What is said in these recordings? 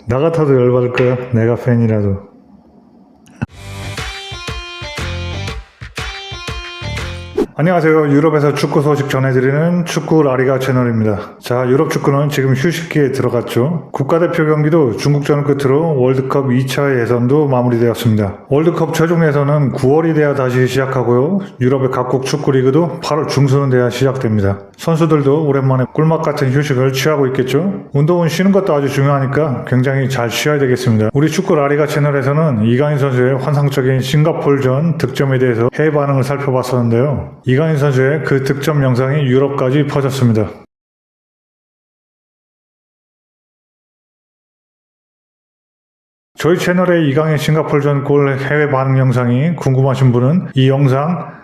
나 같아도 열받을 거야. 내가 팬이라도. 안녕하세요. 유럽에서 축구 소식 전해드리는 축구 라리가 채널입니다. 자, 유럽 축구는 지금 휴식기에 들어갔죠. 국가대표 경기도 중국전을 끝으로 월드컵 2차 예선도 마무리되었습니다. 월드컵 최종 예선은 9월이 돼야 다시 시작하고요. 유럽의 각국 축구 리그도 8월 중순은 돼야 시작됩니다. 선수들도 오랜만에 꿀맛 같은 휴식을 취하고 있겠죠. 운동은 쉬는 것도 아주 중요하니까 굉장히 잘 쉬어야 되겠습니다. 우리 축구 라리가 채널에서는 이강인 선수의 환상적인 싱가포르전 득점에 대해서 해외 반응을 살펴봤었는데요. 이강인 선수의 그 득점 영상이 유럽까지 퍼졌습니다. 저희 채널의 이강인 싱가포르전 골 해외 반응 영상이 궁금하신 분은 이 영상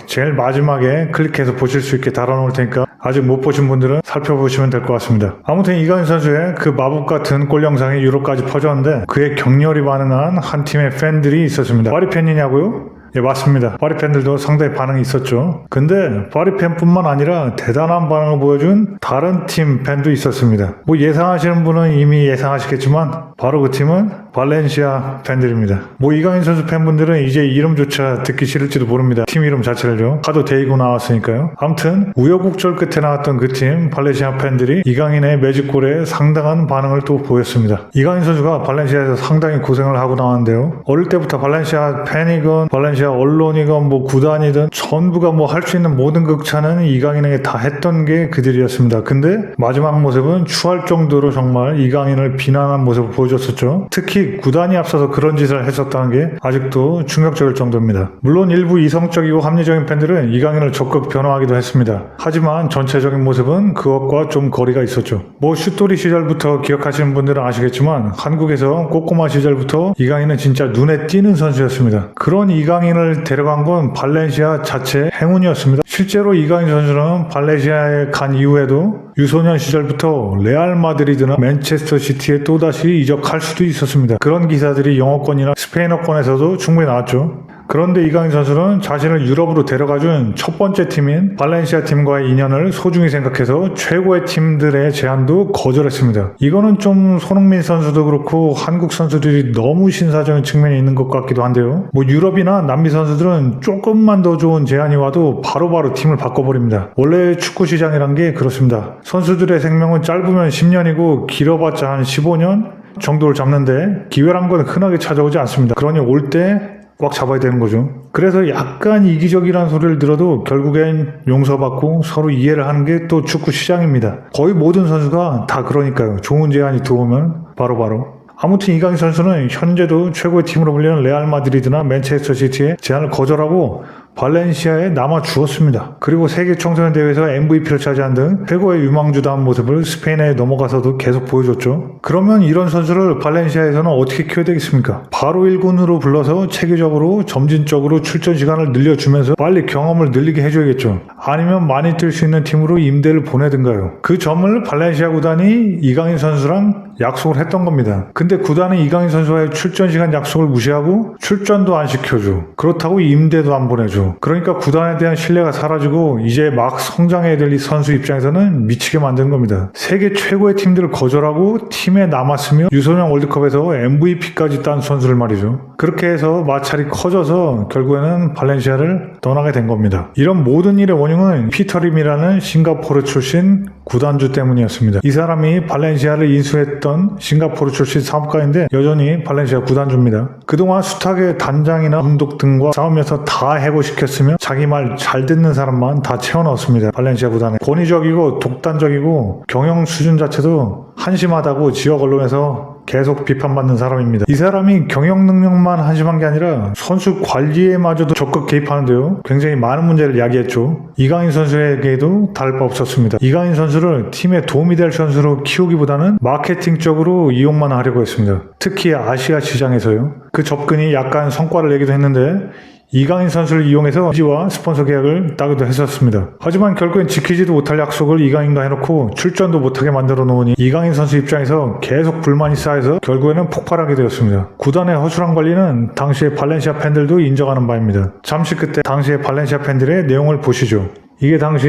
제일 마지막에 클릭해서 보실 수 있게 달아놓을 테니까 아직 못 보신 분들은 살펴보시면 될 것 같습니다. 아무튼 이강인 선수의 그 마법 같은 골 영상이 유럽까지 퍼졌는데 그에 격렬히 반응한 한 팀의 팬들이 있었습니다. 파리 팬이냐고요? 예, 맞습니다. 파리 팬들도 상당히 반응이 있었죠. 근데 파리 팬뿐만 아니라 대단한 반응을 보여준 다른 팀 팬도 있었습니다. 뭐 예상하시는 분은 이미 예상하시겠지만 바로 그 팀은 발렌시아 팬들입니다. 뭐 이강인 선수 팬분들은 이제 이름조차 듣기 싫을지도 모릅니다. 팀 이름 자체를요. 하도 데이고 나왔으니까요. 아무튼 우여곡절 끝에 나왔던 그 팀 발렌시아 팬들이 이강인의 매직골에 상당한 반응을 또 보였습니다. 이강인 선수가 발렌시아에서 상당히 고생을 하고 나왔는데요. 어릴 때부터 발렌시아 팬이건 발렌시아 언론이건 뭐 구단이든 전부가 뭐 할 수 있는 모든 극찬은 이강인에게 다 했던 게 그들이었습니다. 근데 마지막 모습은 추할 정도로 정말 이강인을 비난한 모습을 보여줬었죠. 특히 구단이 앞서서 그런 짓을 했었다는 게 아직도 충격적일 정도입니다. 물론 일부 이성적이고 합리적인 팬들은 이강인을 적극 변호하기도 했습니다. 하지만 전체적인 모습은 그것과 좀 거리가 있었죠. 뭐 슛돌이 시절부터 기억하시는 분들은 아시겠지만 한국에서 꼬꼬마 시절부터 이강인은 진짜 눈에 띄는 선수였습니다. 그런 이강인을 데려간 건 발렌시아 자체의 행운이었습니다. 실제로 이강인 선수는 발렌시아에 간 이후에도 유소년 시절부터 레알 마드리드나 맨체스터 시티에 또다시 이적할 수도 있었습니다. 그런 기사들이 영어권이나 스페인어권에서도 충분히 나왔죠. 그런데 이강인 선수는 자신을 유럽으로 데려가준 첫 번째 팀인 발렌시아 팀과의 인연을 소중히 생각해서 최고의 팀들의 제안도 거절했습니다. 이거는 좀 손흥민 선수도 그렇고 한국 선수들이 너무 신사적인 측면이 있는 것 같기도 한데요. 뭐 유럽이나 남미 선수들은 조금만 더 좋은 제안이 와도 바로바로 팀을 바꿔버립니다. 원래 축구 시장이란 게 그렇습니다. 선수들의 생명은 짧으면 10년이고 길어봤자 한 15년 정도를 잡는데 기회란 건 흔하게 찾아오지 않습니다. 그러니 올 때 꽉 잡아야 되는 거죠. 그래서 약간 이기적이라는 소리를 들어도 결국엔 용서받고 서로 이해를 하는 게 또 축구 시장입니다. 거의 모든 선수가 다 그러니까요. 좋은 제안이 들어오면 바로바로. 아무튼 이강인 선수는 현재도 최고의 팀으로 불리는 레알 마드리드나 맨체스터 시티의 제안을 거절하고 발렌시아에 남아 주었습니다. 그리고 세계 청소년 대회에서 MVP를 차지한 등 최고의 유망주다운 모습을 스페인에 넘어가서도 계속 보여줬죠. 그러면 이런 선수를 발렌시아에서는 어떻게 키워야 되겠습니까? 바로 1군으로 불러서 체계적으로 점진적으로 출전 시간을 늘려주면서 빨리 경험을 늘리게 해줘야겠죠. 아니면 많이 뛸 수 있는 팀으로 임대를 보내든가요. 그 점을 발렌시아 구단이 이강인 선수랑 약속을 했던 겁니다. 근데 구단은 이강인 선수와의 출전 시간 약속을 무시하고 출전도 안 시켜줘. 그렇다고 임대도 안 보내줘. 그러니까 구단에 대한 신뢰가 사라지고 이제 막 성장해야 될 이 선수 입장에서는 미치게 만드는 겁니다. 세계 최고의 팀들을 거절하고 팀에 남았으며 유소년 월드컵에서 MVP까지 딴 선수를 말이죠. 그렇게 해서 마찰이 커져서 결국에는 발렌시아를 떠나게 된 겁니다. 이런 모든 일의 원흉은 피터림이라는 싱가포르 출신 구단주 때문이었습니다. 이 사람이 발렌시아를 인수했던 싱가포르 출신 사업가인데 여전히 발렌시아 구단주입니다. 그동안 숱하게 단장이나 감독 등과 싸우면서 다 해고시켰으며 자기 말 잘 듣는 사람만 다 채워넣었습니다. 발렌시아 구단에. 권위적이고 독단적이고 경영 수준 자체도 한심하다고 지역 언론에서 계속 비판받는 사람입니다. 이 사람이 경영 능력만 한심한 게 아니라 선수 관리에마저도 적극 개입하는데요. 굉장히 많은 문제를 야기했죠. 이강인 선수에게도 다를 바 없었습니다. 이강인 선수를 팀에 도움이 될 선수로 키우기보다는 마케팅적으로 이용만 하려고 했습니다. 특히 아시아 시장에서요. 그 접근이 약간 성과를 내기도 했는데 이강인 선수를 이용해서 지와 스폰서 계약을 따기도 했었습니다. 하지만 결국엔 지키지도 못할 약속을 이강인과 해놓고 출전도 못하게 만들어 놓으니 이강인 선수 입장에서 계속 불만이 쌓여서 결국에는 폭발하게 되었습니다. 구단의 허술한 관리는 당시의 발렌시아 팬들도 인정하는 바입니다. 잠시 그때 당시의 발렌시아 팬들의 내용을 보시죠. 이게 당시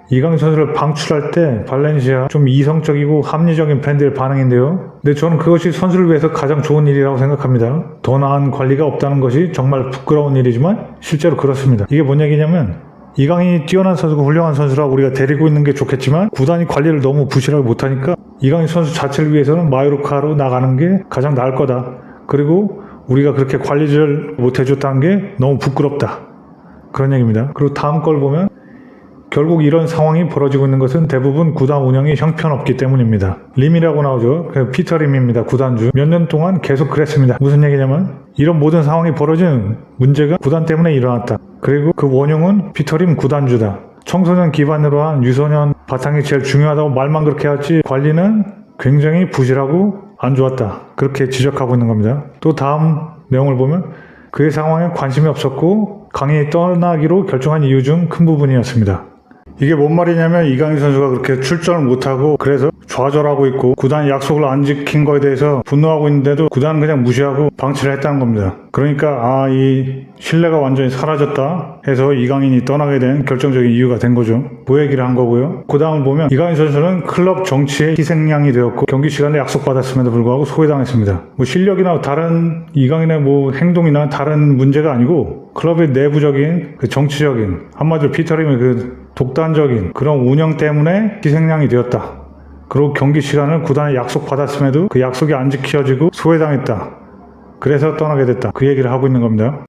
이강인 선수를 방출할 때 발렌시아 좀 이성적이고 합리적인 팬들의 반응인데요. 근데 저는 그것이 선수를 위해서 가장 좋은 일이라고 생각합니다. 더 나은 관리가 없다는 것이 정말 부끄러운 일이지만 실제로 그렇습니다. 이게 뭔 얘기냐면 이강인이 뛰어난 선수고 훌륭한 선수라 우리가 데리고 있는 게 좋겠지만 구단이 관리를 너무 부실하게 못하니까 이강인 선수 자체를 위해서는 마요르카로 나가는 게 가장 나을 거다. 그리고 우리가 그렇게 관리를 못해줬다는 게 너무 부끄럽다. 그런 얘기입니다. 그리고 다음 걸 보면 결국 이런 상황이 벌어지고 있는 것은 대부분 구단 운영이 형편없기 때문입니다. 림이라고 나오죠. 피터 림입니다. 구단주. 몇 년 동안 계속 그랬습니다. 무슨 얘기냐면 이런 모든 상황이 벌어진 문제가 구단 때문에 일어났다. 그리고 그 원흉은 피터 림 구단주다. 청소년 기반으로 한 유소년 바탕이 제일 중요하다고 말만 그렇게 하지 관리는 굉장히 부실하고 안 좋았다. 그렇게 지적하고 있는 겁니다. 또 다음 내용을 보면 그의 상황에 관심이 없었고 강인이 떠나기로 결정한 이유 중 큰 부분이었습니다. 이게 뭔 말이냐면 이강인 선수가 그렇게 출전을 못하고 그래서 좌절하고 있고 구단이 약속을 안 지킨 거에 대해서 분노하고 있는데도 구단은 그냥 무시하고 방치를 했다는 겁니다. 그러니까 이 신뢰가 완전히 사라졌다 해서 이강인이 떠나게 된 결정적인 이유가 된 거죠. 그 얘기를 한 거고요. 그 다음을 보면 이강인 선수는 클럽 정치의 희생양이 되었고 경기 시간에 약속받았음에도 불구하고 소외당했습니다. 실력이나 다른 이강인의 행동이나 다른 문제가 아니고 클럽의 내부적인 그 정치적인 한마디로 피터림의 그 독단적인 그런 운영 때문에 희생양이 되었다. 그리고 경기 시간을 구단에 약속받았음에도 그 약속이 안 지켜지고 소외당했다. 그래서 떠나게 됐다. 그 얘기를 하고 있는 겁니다.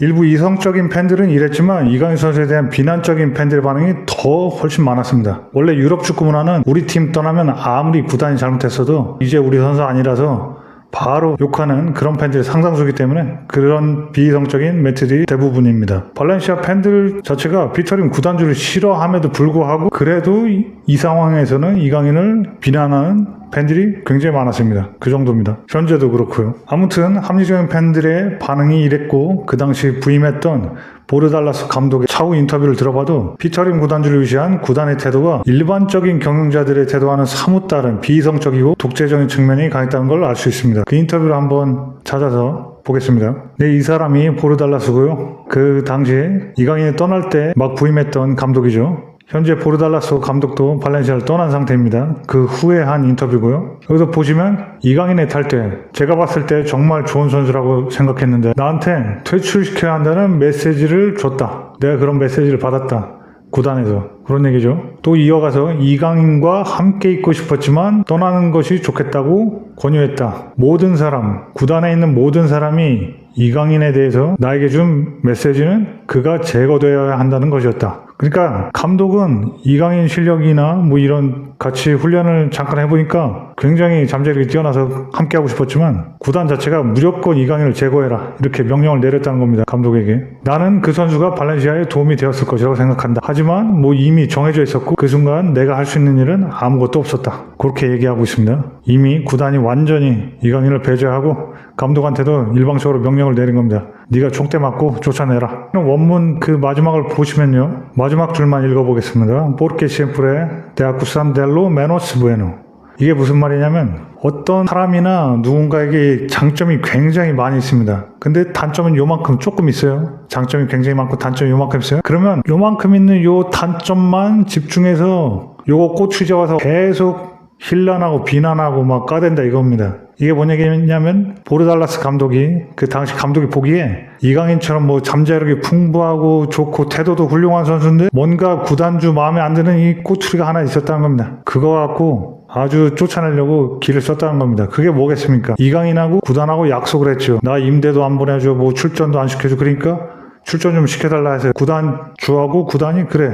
일부 이성적인 팬들은 이랬지만 이강인 선수에 대한 비난적인 팬들의 반응이 더 훨씬 많았습니다. 원래 유럽 축구 문화는 우리 팀 떠나면 아무리 구단이 잘못했어도 이제 우리 선수 아니라서 바로 욕하는 그런 팬들이 상당수이기 때문에 그런 비이성적인 멘트들이 대부분입니다. 발렌시아 팬들 자체가 피터림 구단주를 싫어함에도 불구하고 그래도 이 상황에서는 이강인을 비난하는 팬들이 굉장히 많았습니다. 그 정도입니다. 현재도 그렇고요. 아무튼 합리적인 팬들의 반응이 이랬고 그 당시 부임했던 보르달라스 감독의 차후 인터뷰를 들어봐도 피터림 구단주를 위시한 구단의 태도가 일반적인 경영자들의 태도와는 사뭇 다른 비이성적이고 독재적인 측면이 강했다는 걸 알 수 있습니다. 그 인터뷰를 한번 찾아서 보겠습니다. 이 사람이 보르달라스고요. 그 당시에 이강인이 떠날 때 막 부임했던 감독이죠. 현재 보르달라스 감독도 발렌시아를 떠난 상태입니다. 그 후에 한 인터뷰고요. 여기서 보시면 이강인의 탈퇴, 제가 봤을 때 정말 좋은 선수라고 생각했는데 나한테 퇴출시켜야 한다는 메시지를 줬다. 내가 그런 메시지를 받았다. 구단에서. 그런 얘기죠. 또 이어가서 이강인과 함께 있고 싶었지만 떠나는 것이 좋겠다고 권유했다. 모든 사람, 구단에 있는 모든 사람이 이강인에 대해서 나에게 준 메시지는 그가 제거되어야 한다는 것이었다. 그러니까 감독은 이강인 실력이나 이런 같이 훈련을 잠깐 해보니까 굉장히 잠재력이 뛰어나서 함께하고 싶었지만 구단 자체가 무조건 이강인을 제거해라 이렇게 명령을 내렸다는 겁니다. 감독에게. 나는 그 선수가 발렌시아에 도움이 되었을 것이라고 생각한다. 하지만 이미 정해져 있었고 그 순간 내가 할 수 있는 일은 아무것도 없었다. 그렇게 얘기하고 있습니다. 이미 구단이 완전히 이강인을 배제하고 감독한테도 일방적으로 명령을 내린 겁니다. 네가 총대 맞고 쫓아내라. 원문 그 마지막을 보시면요. 마지막 줄만 읽어보겠습니다. Porque siempre te acusan de lo menos bueno. 이게 무슨 말이냐면 어떤 사람이나 누군가에게 장점이 굉장히 많이 있습니다. 근데 단점은 요만큼 조금 있어요. 장점이 굉장히 많고 단점이 요만큼 있어요. 그러면 요만큼 있는 요 단점만 집중해서 요거 꼬투리 잡아서 계속 힐난하고 비난하고 막 까댄다 이겁니다. 이게 뭔 얘기냐면 보르달라스 감독이 그 당시 감독이 보기에 이강인처럼 잠재력이 풍부하고 좋고 태도도 훌륭한 선수인데 뭔가 구단주 마음에 안 드는 이 꼬투리가 하나 있었다는 겁니다. 그거 갖고 아주 쫓아내려고 길을 썼다는 겁니다. 그게 뭐겠습니까? 이강인하고 구단하고 약속을 했죠. 나 임대도 안 보내줘, 출전도 안 시켜줘. 그러니까 출전 좀 시켜달라 해서 구단주하고 구단이 그래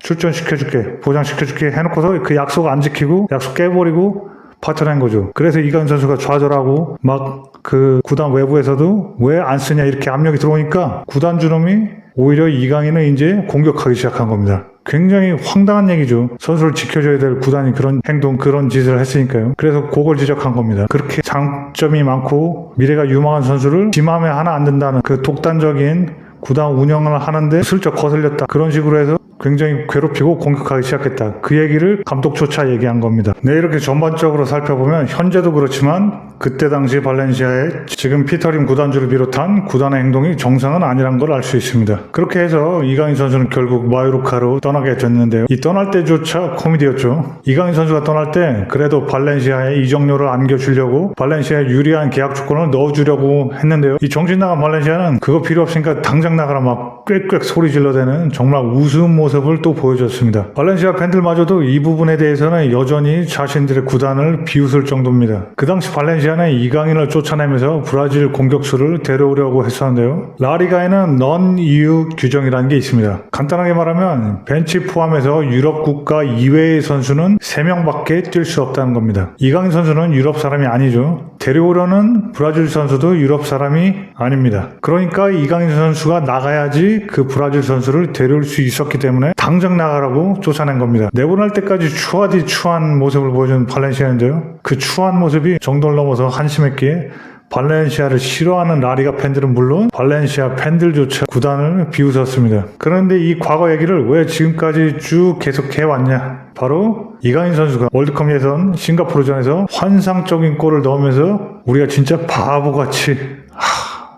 출전시켜줄게, 보장시켜줄게 해놓고서 그 약속 안 지키고 약속 깨버리고 파토낸 거죠. 그래서 이강인 선수가 좌절하고 막 그 구단 외부에서도 왜 안 쓰냐 이렇게 압력이 들어오니까 구단주 놈이 오히려 이강인을 이제 공격하기 시작한 겁니다. 굉장히 황당한 얘기죠. 선수를 지켜줘야 될 구단이 그런 행동, 그런 짓을 했으니까요. 그래서 그걸 지적한 겁니다. 그렇게 장점이 많고 미래가 유망한 선수를 지 마음에 하나 안 든다는 그 독단적인 구단 운영을 하는데 슬쩍 거슬렸다. 그런 식으로 해서 굉장히 괴롭히고 공격하기 시작했다. 그 얘기를 감독조차 얘기한 겁니다. 네, 이렇게 전반적으로 살펴보면 현재도 그렇지만 그때 당시 발렌시아의 지금 피터림 구단주를 비롯한 구단의 행동이 정상은 아니란 걸 알 수 있습니다. 그렇게 해서 이강인 선수는 결국 마요르카로 떠나게 됐는데요. 이 떠날 때조차 코미디였죠. 이강인 선수가 떠날 때 그래도 발렌시아에 이적료를 안겨주려고 발렌시아에 유리한 계약 조건을 넣어주려고 했는데요. 이 정신 나간 발렌시아는 그거 필요 없으니까 당장 나가라 막 꽥꽥 소리 질러대는 정말 우스운 모습을 또 보여줬습니다. 발렌시아 팬들마저도 이 부분에 대해서는 여전히 자신들의 구단을 비웃을 정도입니다. 그 당시 발렌시아는 이강인을 쫓아내면서 브라질 공격수를 데려오려고 했었는데요. 라리가에는 넌 EU 규정이라는 게 있습니다. 간단하게 말하면 벤치 포함해서 유럽 국가 이외의 선수는 3명밖에 뛸 수 없다는 겁니다. 이강인 선수는 유럽 사람이 아니죠. 데려오려는 브라질 선수도 유럽 사람이 아닙니다. 그러니까 이강인 선수가 나가야지 그 브라질 선수를 데려올 수 있었기 때문에 당장 나가라고 쫓아낸 겁니다. 내보낼 때까지 추하디 추한 모습을 보여준 발렌시아인데요. 그 추한 모습이 정도를 넘어서 한심했기에 발렌시아를 싫어하는 라리가 팬들은 물론 발렌시아 팬들조차 구단을 비웃었습니다. 그런데 이 과거 얘기를 왜 지금까지 쭉 계속 해왔냐? 바로 이강인 선수가 월드컵 예선 싱가포르전에서 환상적인 골을 넣으면서 우리가 진짜 바보같이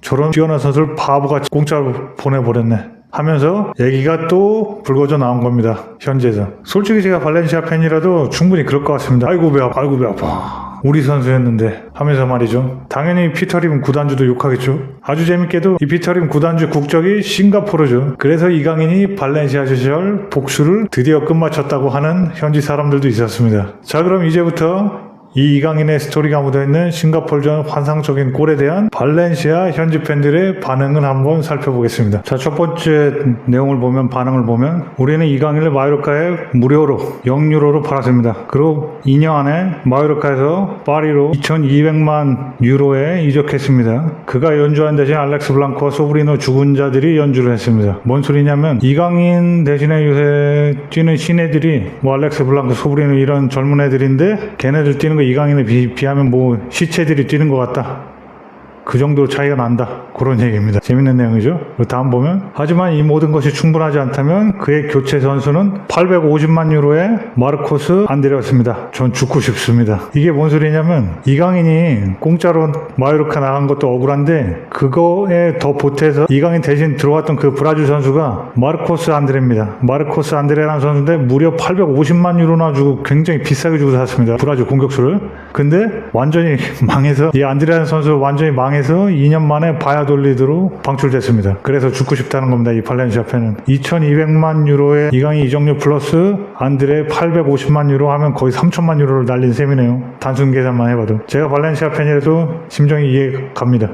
저런 뛰어난 선수를 바보같이 공짜로 보내버렸네 하면서 얘기가 또 불거져 나온 겁니다. 현지에서. 솔직히 제가 발렌시아 팬이라도 충분히 그럴 것 같습니다. 아이고 배 아파, 아이고 배 아파. 우리 선수였는데 하면서 말이죠. 당연히 피터림 구단주도 욕하겠죠. 아주 재밌게도 이 피터림 구단주 국적이 싱가포르죠. 그래서 이강인이 발렌시아 시절 복수를 드디어 끝마쳤다고 하는 현지 사람들도 있었습니다. 자, 그럼 이제부터 이 이강인의 스토리가 묻어있는 싱가포르전 환상적인 골에 대한 발렌시아 현지 팬들의 반응을 한번 살펴보겠습니다. 자, 첫 번째 내용을 보면, 반응을 보면 우리는 이강인을 마요르카에 무료로 0유로로 팔았습니다. 그리고 2년 안에 마요르카에서 파리로 2200만 유로에 이적했습니다. 그가 연주한 대신 알렉스 블랑코와 소브리노 죽은 자들이 연주를 했습니다. 뭔 소리냐면 이강인 대신에 요새 뛰는 신애들이 뭐 알렉스 블랑코, 소브리노 이런 젊은 애들인데 걔네들 뛰는 거 이강인에 비하면 뭐 시체들이 뛰는 것 같다. 그 정도로 차이가 난다. 그런 얘기입니다. 재밌는 내용이죠. 다음 보면 하지만 이 모든 것이 충분하지 않다면 그의 교체 선수는 850만 유로의 마르코스 안드레였습니다. 전 죽고 싶습니다. 이게 뭔 소리냐면 이강인이 공짜로 마요르카 나간 것도 억울한데 그거에 더 보태서 이강인 대신 들어왔던 그 브라질 선수가 마르코스 안드레입니다. 마르코스 안드레라는 선수인데 무려 850만 유로나 주고 굉장히 비싸게 주고 샀습니다. 브라질 공격수를. 근데 완전히 망해서 이 안드레라는 선수 완전히 망해서 2년 만에 바야돌리드로 방출됐습니다. 그래서 죽고 싶다는 겁니다. 이 발렌시아 팬은. 2200만 유로의 이강인 이적료 플러스 안드레 850만 유로 하면 거의 3000만 유로를 날린 셈이네요. 단순 계산만 해봐도. 제가 발렌시아 팬이라도 심정이 이해갑니다.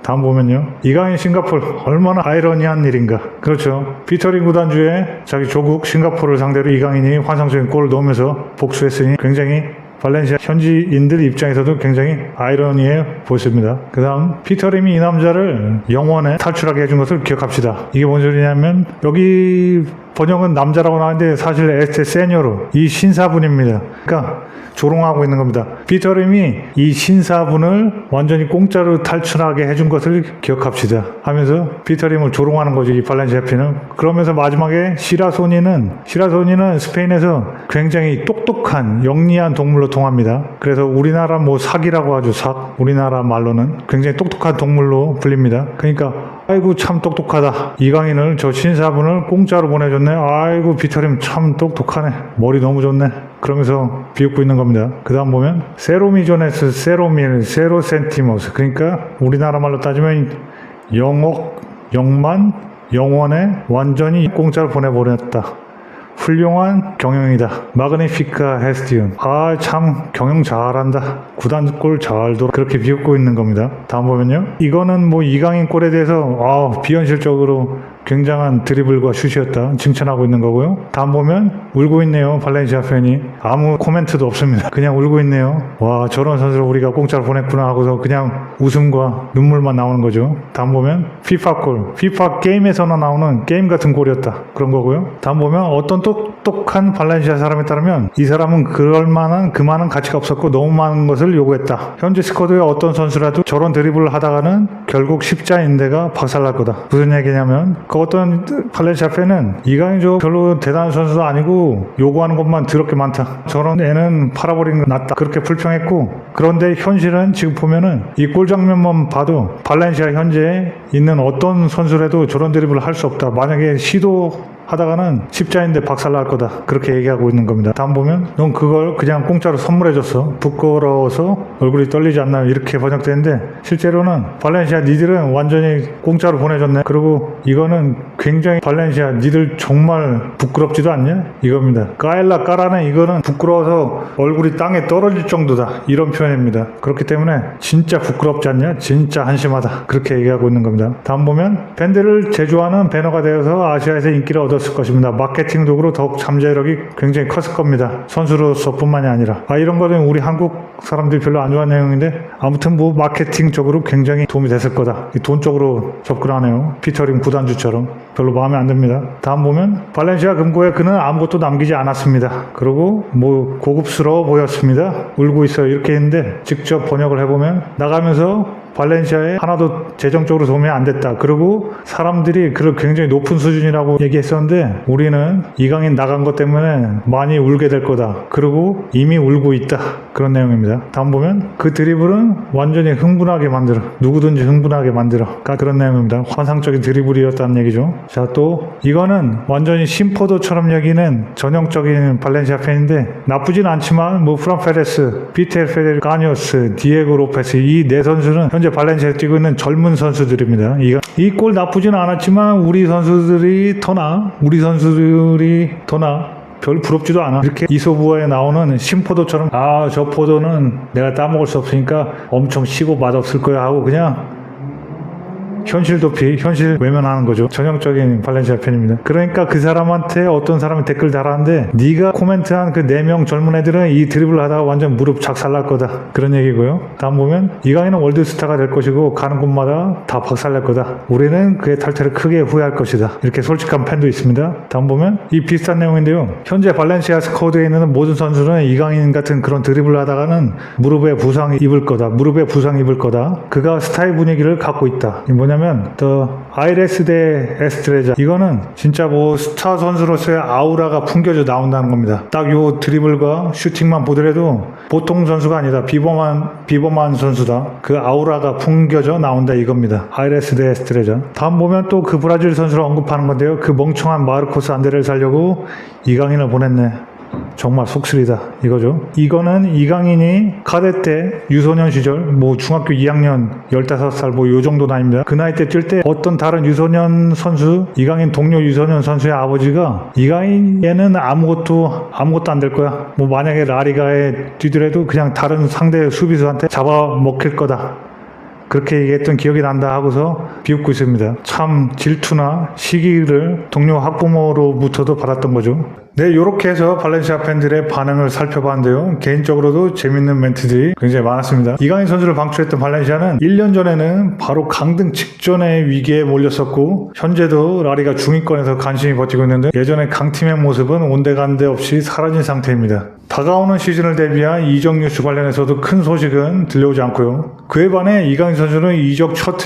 다음 보면요. 이강인 싱가포르 얼마나 아이러니한 일인가. 그렇죠. 피터링 구단주의 자기 조국 싱가포르를 상대로 이강인이 환상적인 골을 넣으면서 복수했으니 굉장히 발렌시아 현지인들 입장에서도 굉장히 아이러니해 보였습니다. 그 다음 피터림이 이 남자를 영원에 탈출하게 해준 것을 기억합시다. 이게 뭔 소리냐면 여기 번역은 남자라고 나왔는데 사실 에스테 세뇨로 이 신사분입니다. 그러니까 조롱하고 있는 겁니다. 피터림이 이 신사분을 완전히 공짜로 탈출하게 해준 것을 기억합시다 하면서 피터림을 조롱하는 거죠. 이 발렌시아 팬은. 그러면서 마지막에 시라소니는 스페인에서 굉장히 똑똑한 영리한 동물로 통합니다. 그래서 우리나라 뭐 삭이라고 하죠. 삭. 우리나라 말로는 굉장히 똑똑한 동물로 불립니다. 그러니까 아이고 참 똑똑하다. 이강인을 저 신사분을 공짜로 보내줬네. 아이고 피터림 참 똑똑하네. 머리 너무 좋네. 그러면서 비웃고 있는 겁니다. 그 다음 보면 세로미조네스 세로밀 세로센티모스 그러니까 우리나라 말로 따지면 0억 0만 영원에 완전히 공짜로 보내버렸다. 훌륭한 경영이다. 마그니피카 헤스티온. 아, 참 경영 잘한다. 구단골 잘 돌아. 그렇게 비웃고 있는 겁니다. 다음 보면요. 이거는 뭐 이강인 골에 대해서 비현실적으로 굉장한 드리블과 슛이었다 칭찬하고 있는 거고요. 다음 보면 울고 있네요. 발렌시아 팬이. 아무 코멘트도 없습니다. 그냥 울고 있네요. 와, 저런 선수를 우리가 공짜로 보냈구나 하고서 그냥 웃음과 눈물만 나오는 거죠. 다음 보면 피파 골. 피파 게임에서나 나오는 게임 같은 골이었다. 그런 거고요. 다음 보면 어떤 똑똑한 발렌시아 사람에 따르면 이 사람은 그럴만한 그만한 가치가 없었고 너무 많은 것을 요구했다. 현재 스쿼드의 어떤 선수라도 저런 드리블을 하다가는 결국 십자인대가 박살날 거다. 무슨 얘기냐면 그 어떤 발렌시아 팬은 이강인 저 별로 대단한 선수도 아니고 요구하는 것만 더럽게 많다. 저런 애는 팔아버리는 거 낫다. 그렇게 불평했고, 그런데 현실은 지금 보면은 이 골 장면만 봐도 발렌시아 현재 있는 어떤 선수라도 저런 드리블을 할 수 없다. 만약에 시도하다가는 십자인대 박살날 거다. 그렇게 얘기하고 있는 겁니다. 다음 보면 넌 그걸 그냥 공짜로 선물해줬어. 부끄러워서 얼굴이 떨리지 않나요? 이렇게 번역되는데 실제로는 발렌시아 니들은 완전히 공짜로 보내줬네. 그리고 이거는 굉장히 발렌시아 니들 정말 부끄럽지도 않냐? 이겁니다. 까일라 까라네 이거는 부끄러워서 얼굴이 땅에 떨어질 정도다. 이런 표현입니다. 그렇기 때문에 진짜 부끄럽지 않냐? 진짜 한심하다. 그렇게 얘기하고 있는 겁니다. 다음 보면 밴드를 제조하는 배너가 되어서 아시아에서 인기를 얻었을 것입니다. 마케팅 도구로 더욱 잠재력이 굉장히 컸을 겁니다. 선수로서 뿐만이 아니라. 이런 거는 우리 한국 사람들이 별로 안 좋아하는 내용인데 아무튼 뭐 마케팅 쪽으로 굉장히 도움이 됐을 거다. 돈 쪽으로 접근하네요. 피터링 구단주처럼. 별로 마음에 안 듭니다. 다음 보면 발렌시아 금고에 그는 아무것도 남기지 않았습니다. 그리고 뭐 고급스러워 보였습니다. 울고 있어요. 이렇게 했는데 직접 번역을 해보면 나가면서 발렌시아에 하나도 재정적으로 도움이 안 됐다. 그리고 사람들이 그를 굉장히 높은 수준이라고 얘기했었는데 우리는 이강인 나간 것 때문에 많이 울게 될 거다. 그리고 이미 울고 있다. 그런 내용입니다. 다음 보면 그 드리블은 완전히 흥분하게 만들어. 누구든지 흥분하게 만들어. 그런 내용입니다. 환상적인 드리블이었다는 얘기죠. 자, 또 이거는 완전히 심포도처럼 여기는 전형적인 발렌시아 팬인데 나쁘진 않지만 뭐 프란 페레스, 비텔 페레, 까니오스, 디에고 로페스 이 네 선수는 현재 발렌시아에 뛰고 있는 젊은 선수들입니다. 이 골 나쁘진 않았지만 우리 선수들이 더 나아. 별 부럽지도 않아. 이렇게 이소부어에 나오는 심포도처럼 저 포도는 내가 따먹을 수 없으니까 엄청 시고 맛없을 거야 하고 그냥 현실 도피, 현실 외면하는 거죠. 전형적인 발렌시아 팬입니다. 그러니까 그 사람한테 어떤 사람이 댓글 달았는데 네가 코멘트한 그 4명 젊은 애들은 이 드리블 하다가 완전 무릎 작살날 거다. 그런 얘기고요. 다음 보면 이강인은 월드스타가 될 것이고 가는 곳마다 다 박살날 거다. 우리는 그의 탈퇴를 크게 후회할 것이다. 이렇게 솔직한 팬도 있습니다. 다음 보면 이 비슷한 내용인데요. 현재 발렌시아 스쿼드에 있는 모든 선수는 이강인 같은 그런 드리블 하다가는 무릎에 부상 입을 거다. 그가 스타일 분위기를 갖고 있다. 뭐냐면 더 아이레스 대 에스트레자 이거는 진짜 뭐 스타 선수로서의 아우라가 풍겨져 나온다는 겁니다. 딱 요 드리블과 슈팅만 보더라도 보통 선수가 아니다. 비범한 선수다. 그 아우라가 풍겨져 나온다 이겁니다. 아이레스 대 에스트레자. 다음 보면 또 그 브라질 선수를 언급하는 건데요. 그 멍청한 마르코스 안데레를 살려고 이강인을 보냈네. 정말 속쓰리다 이거죠. 이거는 이강인이 카데 때 유소년 시절 뭐 중학교 2학년 15살 뭐 요 정도 나이입니다. 그 나이 때 뛸 때 어떤 다른 유소년 선수 이강인 동료 유소년 선수의 아버지가 이강인에는 아무것도 안 될 거야. 뭐 만약에 라리가에 뛰더라도 그냥 다른 상대 수비수한테 잡아먹힐 거다. 그렇게 얘기했던 기억이 난다 하고서 비웃고 있습니다. 참 질투나 시기를 동료 학부모로부터도 받았던 거죠. 네, 요렇게 해서 발렌시아 팬들의 반응을 살펴봤는데요. 개인적으로도 재밌는 멘트들이 굉장히 많았습니다. 이강인 선수를 방출했던 발렌시아는 1년 전에는 바로 강등 직전의 위기에 몰렸었고 현재도 라리가 중위권에서 간신히 버티고 있는데 예전의 강팀의 모습은 온데간데 없이 사라진 상태입니다. 다가오는 시즌을 대비한 이적 뉴스 관련해서도 큰 소식은 들려오지 않고요. 그에 반해 이강인 선수는 이적 첫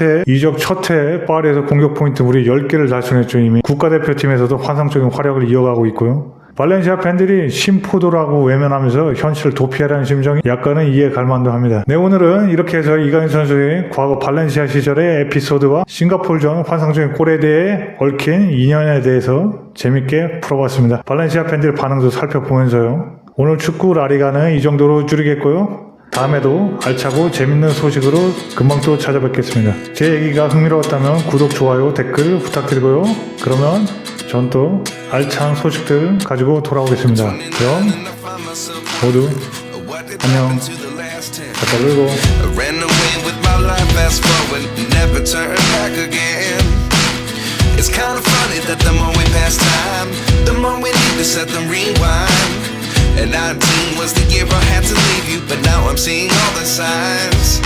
해에 파리에서 공격 포인트 무려 10개를 달성했죠. 이미 국가대표팀에서도 환상적인 활약을 이어가고 있고요. 발렌시아 팬들이 심포도라고 외면하면서 현실을 도피하라는 심정이 약간은 이해 갈 만도 합니다. 네, 오늘은 이렇게 해서 이강인 선수의 과거 발렌시아 시절의 에피소드와 싱가포르전 환상적인 골에 대해 얽힌 인연에 대해서 재밌게 풀어봤습니다. 발렌시아 팬들 반응도 살펴보면서요. 오늘 축구 라리가는 이 정도로 줄이겠고요. 다음에도 알차고 재밌는 소식으로 금방 또 찾아뵙겠습니다. 제 얘기가 흥미로웠다면 구독, 좋아요, 댓글 부탁드리고요. 그러면 전 또 알찬 소식들 가지고 돌아오겠습니다. 그럼 모두 안녕. 잘 놀고. It's kind of funny that the more we pass time, the more we need to set them rewind. And 19 was the year I had to leave you, but now I'm seeing all the signs.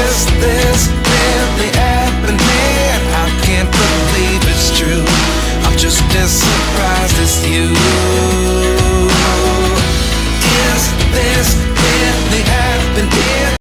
Is this really happening?